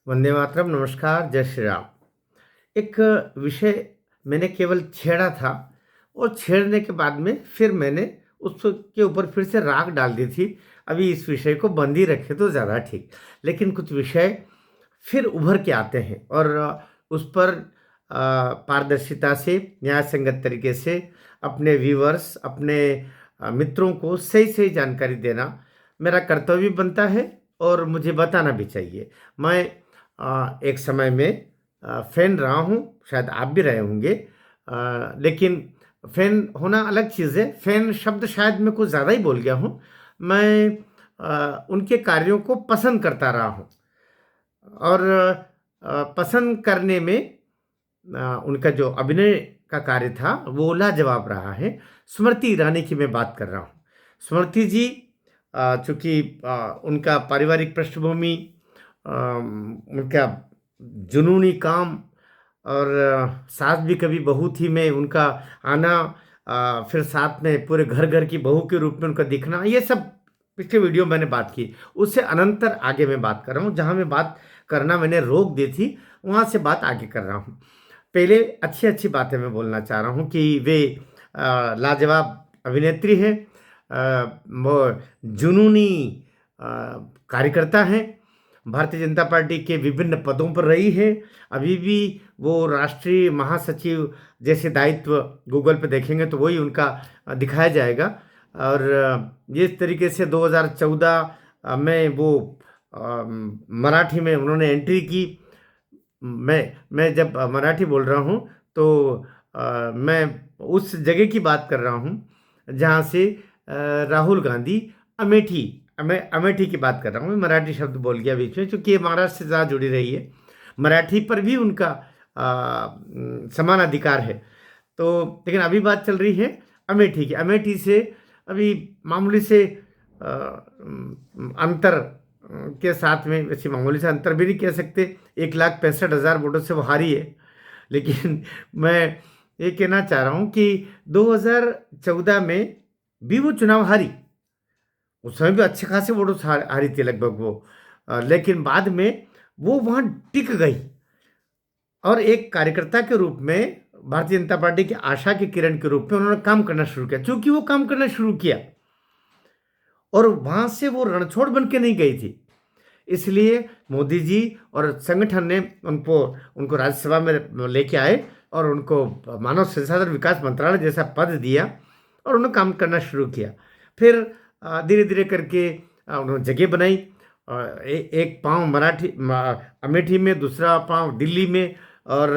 वंदे मातरम। नमस्कार, जय श्री राम। एक विषय मैंने केवल छेड़ा था और छेड़ने के बाद में फिर मैंने उसके ऊपर फिर से राख डाल दी थी। अभी इस विषय को बंद ही रखे तो ज़्यादा ठीक। लेकिन कुछ विषय फिर उभर के आते हैं और उस पर पारदर्शिता से, न्याय संगत तरीके से अपने व्यूअर्स, अपने मित्रों को सही सही जानकारी देना मेरा कर्तव्य बनता है और मुझे बताना भी चाहिए। मैं एक समय में फ़ैन रहा हूँ, शायद आप भी रहे होंगे। लेकिन फ़ैन होना अलग चीज़ है। फ़ैन शब्द शायद मैं कुछ ज़्यादा ही बोल गया हूँ। मैं उनके कार्यों को पसंद करता रहा हूँ और पसंद करने में उनका जो अभिनय का कार्य था वो लाजवाब रहा है। स्मृति ईरानी की मैं बात कर रहा हूँ। स्मृति जी, चूँकि उनका पारिवारिक पृष्ठभूमि, उनका जुनूनी काम और सास भी कभी बहू थी में उनका आना, फिर साथ में पूरे घर घर की बहू के रूप में उनका दिखना, ये सब पिछले वीडियो मैंने बात की। उससे अनंतर आगे मैं बात कर रहा हूँ। जहाँ मैं बात करना मैंने रोक दी थी, वहाँ से बात आगे कर रहा हूँ। पहले अच्छी अच्छी बातें मैं बोलना चाह रहा हूँ कि वे लाजवाब अभिनेत्री हैं, वो जुनूनी अ, कार्यकर्ता हैं, भारतीय जनता पार्टी के विभिन्न पदों पर रही है। अभी भी वो राष्ट्रीय महासचिव जैसे दायित्व गूगल पे देखेंगे तो वही उनका दिखाया जाएगा। और जिस तरीके से 2014 में वो मराठी में उन्होंने एंट्री की। मैं जब मराठी बोल रहा हूँ तो मैं उस जगह की बात कर रहा हूँ जहाँ से राहुल गांधी अमेठी अमेठी की बात कर रहा हूँ। मैं मराठी शब्द बोल गया बीच में, क्योंकि ये महाराष्ट्र से ज़्यादा जुड़ी रही है। मराठी पर भी उनका समान अधिकार है। तो लेकिन अभी बात चल रही है अमेठी की। अमेठी से अभी मामूली से अंतर के साथ में, वैसे मामूली से अंतर भी नहीं कह सकते, 1,65,000 वोटों से वो हारी है। लेकिन मैं ये कहना चाह रहा हूँ कि 2014 में भी वो चुनाव हारी। उस समय भी अच्छे खासे वोटों से हारी थी लगभग वो। लेकिन बाद में वो वहाँ टिक गई और एक कार्यकर्ता के रूप में, भारतीय जनता पार्टी की आशा की किरण के रूप में उन्होंने काम करना शुरू किया। चूंकि वो काम करना शुरू किया और वहां से वो रणछोड़ बन के नहीं गई थी, इसलिए मोदी जी और संगठन ने उनको उनको राज्यसभा में लेके आए और उनको मानव संसाधन विकास मंत्रालय जैसा पद दिया और उन्होंने काम करना शुरू किया। फिर धीरे धीरे करके उन्होंने जगह बनाई। एक पाँव अमेठी में, दूसरा पाँव दिल्ली में, और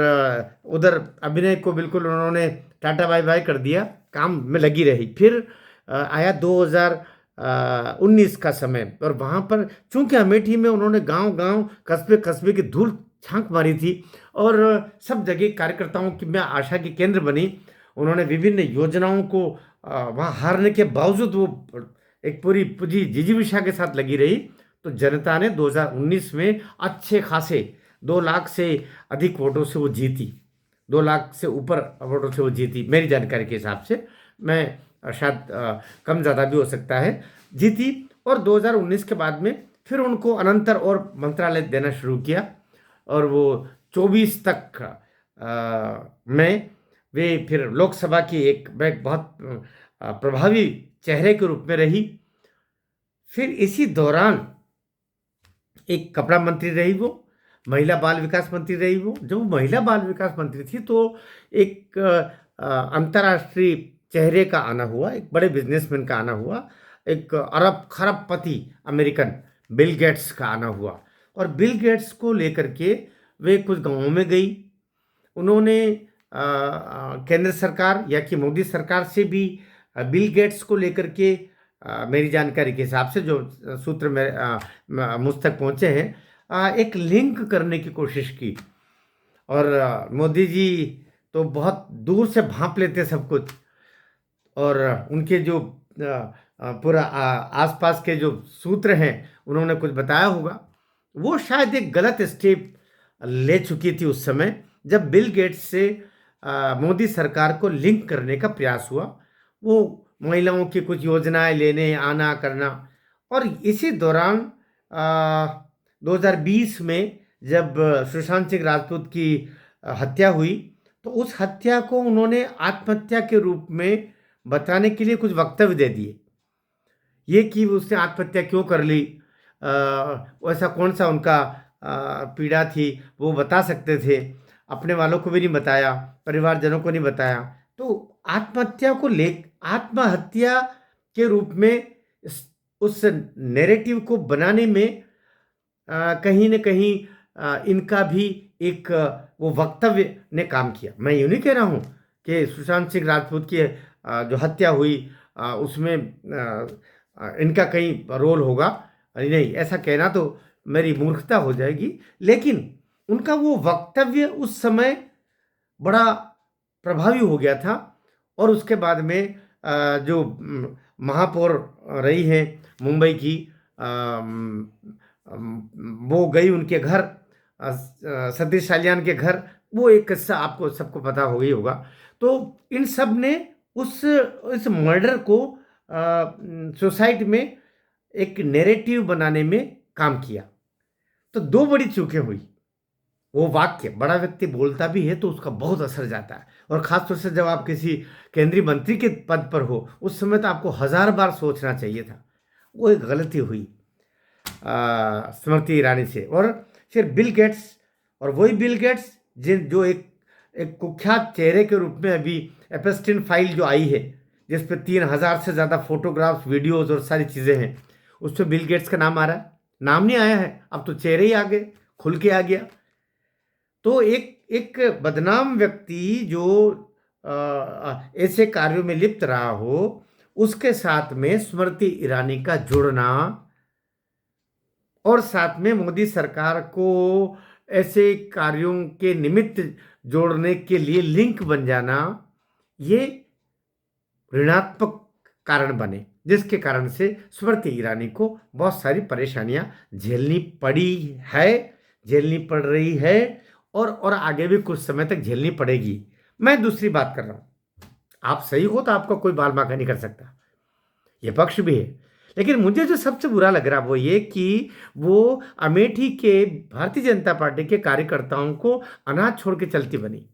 उधर अभिनय को बिल्कुल उन्होंने टाटा बाय बाय कर दिया, काम में लगी रही। फिर आया 2019 का समय और वहाँ पर चूंकि अमेठी में उन्होंने गांव गांव, कस्बे कस्बे की धूल छांक मारी थी और सब जगह कार्यकर्ताओं की मैं आशा की केंद्र बनी। उन्होंने विभिन्न योजनाओं को वहाँ हारने के बावजूद वो एक पूरी पूरी जिजीविषा के साथ लगी रही। तो जनता ने 2019 में अच्छे खासे 2 लाख से अधिक वोटों से वो जीती। 2 लाख से ऊपर वोटों से वो जीती, मेरी जानकारी के हिसाब से। मैं शायद कम ज़्यादा भी हो सकता है, जीती। और 2019 के बाद में फिर उनको अनंतर और मंत्रालय देना शुरू किया और वो 24 तक में वे फिर लोकसभा की एक बहुत प्रभावी चेहरे के रूप में रही। फिर इसी दौरान एक कपड़ा मंत्री रही वो, महिला बाल विकास मंत्री रही वो। जब वो महिला बाल विकास मंत्री थी तो एक अंतर्राष्ट्रीय चेहरे का आना हुआ, एक बड़े बिजनेसमैन का आना हुआ, एक अरब खरबपति अमेरिकन बिल गेट्स का आना हुआ। और बिल गेट्स को लेकर के वे कुछ गांवों में गई। उन्होंने केंद्र सरकार या कि मोदी सरकार से भी बिल गेट्स को लेकर के, मेरी जानकारी के हिसाब से जो सूत्र मुझ तक पहुंचे हैं, एक लिंक करने की कोशिश की। और मोदी जी तो बहुत दूर से भांप लेते सब कुछ, और उनके जो पूरा आसपास के जो सूत्र हैं उन्होंने कुछ बताया होगा। वो शायद एक गलत स्टेप ले चुकी थी उस समय, जब बिल गेट्स से मोदी सरकार को लिंक करने का प्रयास हुआ। वो महिलाओं की कुछ योजनाएं लेने आना करना। और इसी दौरान 2020 में जब सुशांत सिंह राजपूत की हत्या हुई, तो उस हत्या को उन्होंने आत्महत्या के रूप में बताने के लिए कुछ वक्तव्य दे दिए। ये कि उसने आत्महत्या क्यों कर ली, वैसा कौन सा उनका पीड़ा थी, वो बता सकते थे। अपने वालों को भी नहीं बताया, परिवारजनों को नहीं बताया। तो आत्महत्या को ले आत्महत्या के रूप में उस नैरेटिव को बनाने में कहीं न कहीं इनका भी एक वो वक्तव्य ने काम किया। मैं यूँ नहीं कह रहा हूँ कि सुशांत सिंह राजपूत की जो हत्या हुई उसमें इनका कहीं रोल होगा। अरे नहीं, ऐसा कहना तो मेरी मूर्खता हो जाएगी। लेकिन उनका वो वक्तव्य उस समय बड़ा प्रभावी हो गया था। और उसके बाद में जो महापौर रही हैं मुंबई की, वो गई उनके घर, सतीश सालियान के घर। वो एक किस्सा आपको सबको पता हो गई होगा। तो इन सब ने इस मर्डर को सोसाइटी में एक नैरेटिव बनाने में काम किया। तो दो बड़ी चूकें हुई। वो वाक्य, बड़ा व्यक्ति बोलता भी है तो उसका बहुत असर जाता है, और खासतौर से जब आप किसी केंद्रीय मंत्री के पद पर हो, उस समय तो आपको 1000 बार सोचना चाहिए था। वो एक गलती हुई स्मृति ईरानी से। और फिर बिल गेट्स, और वही बिल गेट्स जो एक कुख्यात चेहरे के रूप में अभी एपस्टीन फाइल जो आई है, जिस पे 3000 से ज़्यादा फोटोग्राफ्स, वीडियोज़ और सारी चीज़ें हैं, उस पर बिल गेट्स का नाम आ रहा है। नाम नहीं आया है, अब तो चेहरे ही आ गए, खुल के आ गया। तो एक बदनाम व्यक्ति जो ऐसे कार्यों में लिप्त रहा हो, उसके साथ में स्मृति ईरानी का जुड़ना, और साथ में मोदी सरकार को ऐसे कार्यों के निमित्त जोड़ने के लिए लिंक बन जाना, ये ऋणात्मक कारण बने, जिसके कारण से स्मृति ईरानी को बहुत सारी परेशानियां झेलनी पड़ी है, झेलनी पड़ रही है, और आगे भी कुछ समय तक झेलनी पड़ेगी। मैं दूसरी बात कर रहा हूं, आप सही हो तो आपका कोई बाल बांका नहीं कर सकता, ये पक्ष भी है। लेकिन मुझे जो सबसे बुरा लग रहा वो ये कि वो अमेठी के भारतीय जनता पार्टी के कार्यकर्ताओं को अनाथ छोड़ के चलती बनी।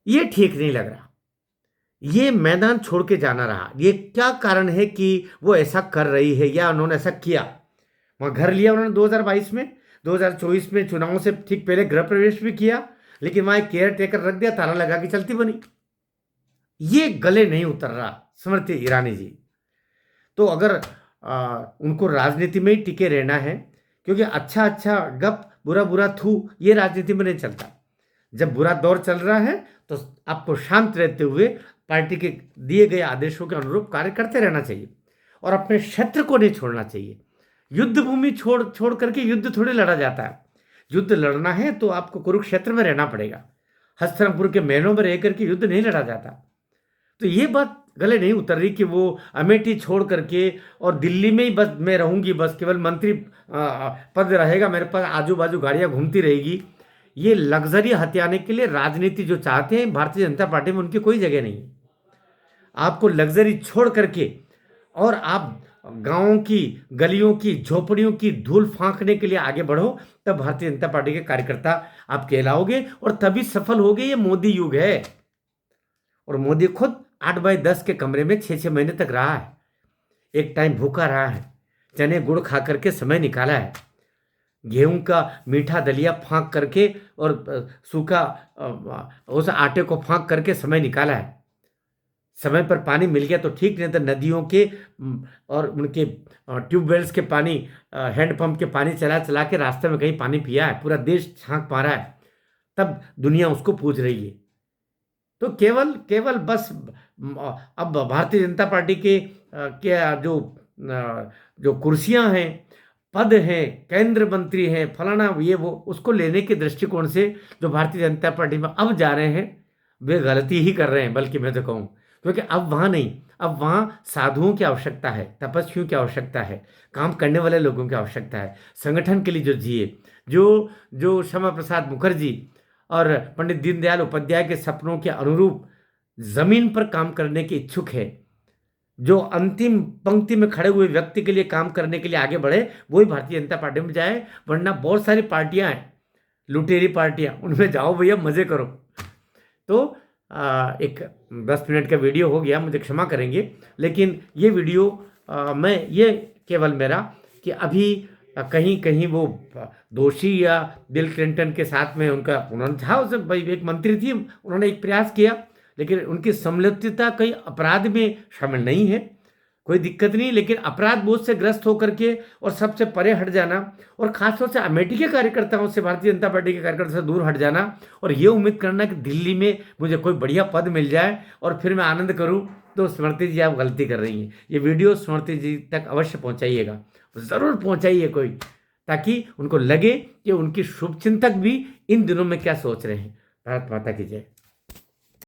ये ठीक नहीं लग रहा, ये मैदान छोड़ के जाना रहा। ये क्या कारण है कि वो ऐसा कर रही है, या उन्होंने ऐसा किया? वहां घर लिया उन्होंने 2022 में, 2024 में चुनावों से ठीक पहले गृह प्रवेश भी किया, लेकिन वहां एक केयर टेकर रख दिया, ताला लगा के चलती बनी। ये गले नहीं उतर रहा स्मृति ईरानी जी। तो अगर उनको राजनीति में ही टिके रहना है, क्योंकि अच्छा अच्छा गप, बुरा बुरा थू, ये राजनीति में नहीं चलता। जब बुरा दौर चल रहा है तो आपको शांत रहते हुए पार्टी के दिए गए आदेशों के अनुरूप कार्य करते रहना चाहिए, और अपने क्षेत्र को नहीं छोड़ना चाहिए। युद्ध भूमि छोड़ करके युद्ध थोड़ी लड़ा जाता है। युद्ध लड़ना है तो आपको कुरुक्षेत्र में रहना पड़ेगा, हस्तिनापुर के महलों में रह करके युद्ध नहीं लड़ा जाता। तो ये बात गले नहीं उतर रही कि वो अमेठी छोड़ करके और दिल्ली में ही बस मैं रहूंगी, बस केवल मंत्री पद रहेगा मेरे पास, आजू बाजू गाड़ियां घूमती रहेगी। ये लग्जरी हथियाने के लिए राजनीति जो चाहते हैं भारतीय जनता पार्टी में, उनकी कोई जगह नहीं है। आपको लग्जरी छोड़ करके और आप गांवों की, गलियों की, झोपड़ियों की धूल फांकने के लिए आगे बढ़ो, तब भारतीय जनता पार्टी के कार्यकर्ता आप कहलाओगे, और तभी सफल होगे। ये मोदी युग है, और मोदी खुद 8x10 के कमरे में 6-6 महीने तक रहा है। एक टाइम भूखा रहा है, चने गुड़ खा करके समय निकाला है, गेहूं का मीठा दलिया फांक करके और सूखा उस आटे को फांक करके समय निकाला है। समय पर पानी मिल गया तो ठीक, नहीं तो नदियों के और उनके ट्यूबवेल्स के पानी, हैंडपंप के पानी चला चला के रास्ते में कहीं पानी पिया है, पूरा देश छांक पा रहा है, तब दुनिया उसको पूछ रही है। तो केवल बस अब भारतीय जनता पार्टी के जो कुर्सियां हैं, पद हैं, केंद्र मंत्री हैं, फलाना ये वो, उसको लेने के दृष्टिकोण से जो भारतीय जनता पार्टी में अब जा रहे हैं, वे गलती ही कर रहे हैं, बल्कि मैं तो कहूँ। क्योंकि अब वहाँ नहीं, अब वहाँ साधुओं की आवश्यकता है, तपस्वियों की आवश्यकता है, काम करने वाले लोगों की आवश्यकता है, संगठन के लिए जो जिए, जो श्यामा प्रसाद मुखर्जी और पंडित दीनदयाल उपाध्याय के सपनों के अनुरूप जमीन पर काम करने के इच्छुक है, जो अंतिम पंक्ति में खड़े हुए व्यक्ति के लिए काम करने के लिए आगे बढ़े, वही भारतीय जनता पार्टी में जाए। वरना बहुत सारी पार्टियां हैं, लुटेरी पार्टियां, उनमें जाओ भैया, मजे करो। तो एक 10 मिनट का वीडियो हो गया, मुझे क्षमा करेंगे, लेकिन ये वीडियो मैं ये केवल मेरा कि अभी कहीं कहीं वो दोषी या बिल क्लिंटन के साथ में उनका, उन्होंने था, उसे भाई एक मंत्री थी, उन्होंने एक प्रयास किया, लेकिन उनकी संलिप्तता कहीं अपराध में शामिल नहीं है, कोई दिक्कत नहीं। लेकिन अपराध बोध से ग्रस्त होकर के और सबसे परे हट जाना, और खासतौर से अमेठी के कार्यकर्ताओं से, भारतीय जनता पार्टी के कार्यकर्ताओं से दूर हट जाना, और ये उम्मीद करना कि दिल्ली में मुझे कोई बढ़िया पद मिल जाए और फिर मैं आनंद करूं, तो स्मृति जी आप गलती कर रही हैं। ये वीडियो स्मृति जी तक अवश्य पहुंचाइएगा, ज़रूर पहुंचाइए कोई, ताकि उनको लगे कि उनकी शुभचिंतक भी इन दिनों में क्या सोच रहे हैं। भारत माता की जय।